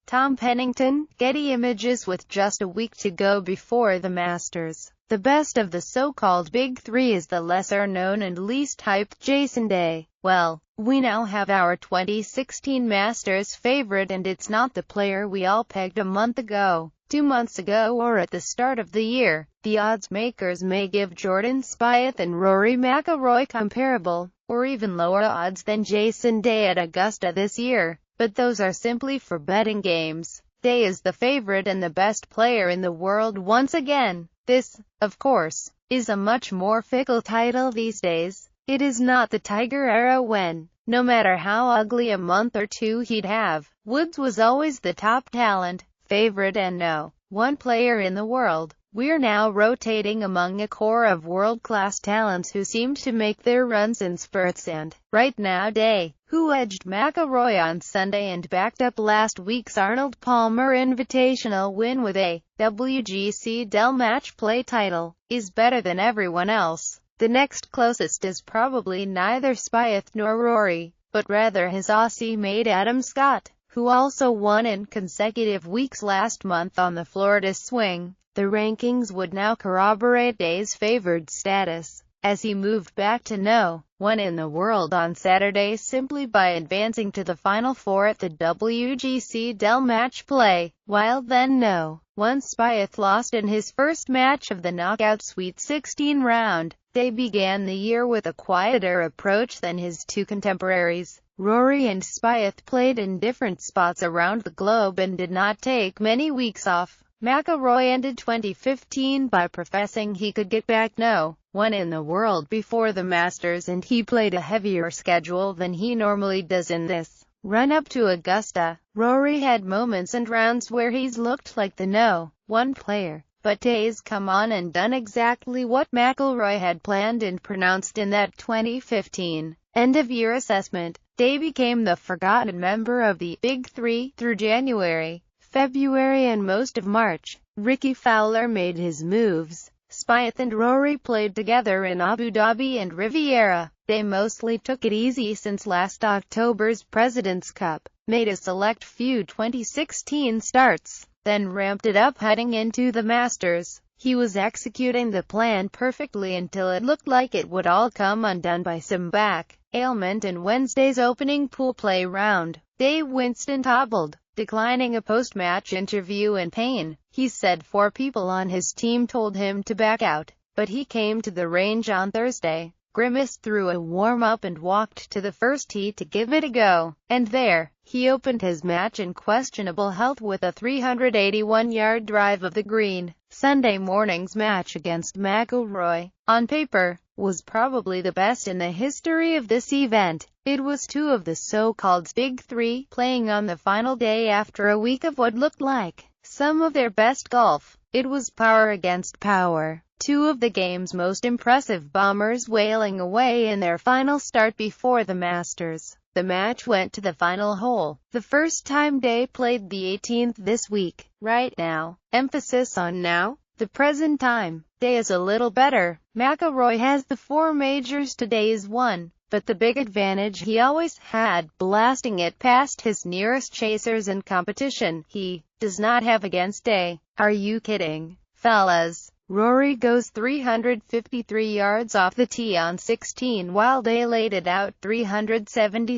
Tom Pennington, Getty Images. With just a week to go before the Masters, the best of the so-called Big Three is the lesser-known and least hyped Jason Day. Well, we now have our 2016 Masters favorite, and it's not the player we all pegged a month ago, 2 months ago, or at the start of the year. The odds makers may give Jordan Spieth and Rory McIlroy comparable, or even lower odds than Jason Day at Augusta this year, but those are simply for betting games. Day is the favorite and the best player in the world once again. This, of course, is a much more fickle title these days. It is not the Tiger era when, no matter how ugly a month or two he'd have, Woods was always the top talent, favorite and no one player in the world. We're now rotating among a core of world-class talents who seem to make their runs in spurts, and, right now, Day, who edged McIlroy on Sunday and backed up last week's Arnold Palmer Invitational win with a WGC Dell Match Play title, is better than everyone else. The next closest is probably neither Spieth nor Rory, but rather his Aussie mate Adam Scott, who also won in consecutive weeks last month on the Florida swing. The rankings would now corroborate Day's favored status, as he moved back to no. 1 in the world on Saturday simply by advancing to the Final Four at the WGC Dell Match Play, while then no. 1 Spieth lost in his first match of the knockout Sweet 16 round. Day began the year with a quieter approach than his two contemporaries. Rory and Spieth played in different spots around the globe and did not take many weeks off. McIlroy ended 2015 by professing he could get back no. 1 in the world before the Masters, and he played a heavier schedule than he normally does in this run-up to Augusta. Rory had moments and rounds where he's looked like the no. 1 player, but Day's come on and done exactly what McIlroy had planned and pronounced in that 2015 end-of-year assessment. Day became the forgotten member of the Big Three through January, February and most of March. Ricky Fowler made his moves. Spieth and Rory played together in Abu Dhabi and Riviera. They mostly took it easy since last October's President's Cup, made a select few 2016 starts, then ramped it up heading into the Masters. He was executing the plan perfectly until it looked like it would all come undone by some back ailment in Wednesday's opening pool play round. Day winced and hobbled, declining a post-match interview in pain. He said 4 people on his team told him to back out, but he came to the range on Thursday, grimaced through a warm-up and walked to the first tee to give it a go. And there, he opened his match in questionable health with a 381-yard drive of the green. Sunday morning's match against McIlroy, on paper, was probably the best in the history of this event. It was 2 of the so-called Big Three playing on the final day after a week of what looked like some of their best golf. It was power against power. 2 of the game's most impressive bombers wailing away in their final start before the Masters. The match went to the final hole, the first time Day played the 18th this week. Right now, emphasis on now, the present time. Day is a little better. McIlroy has the 4 majors to Day's 1, but the big advantage he always had, blasting it past his nearest chasers and competition, he does not have against Day. Are you kidding, fellas? Rory goes 353 yards off the tee on 16 while Day laid it out 370.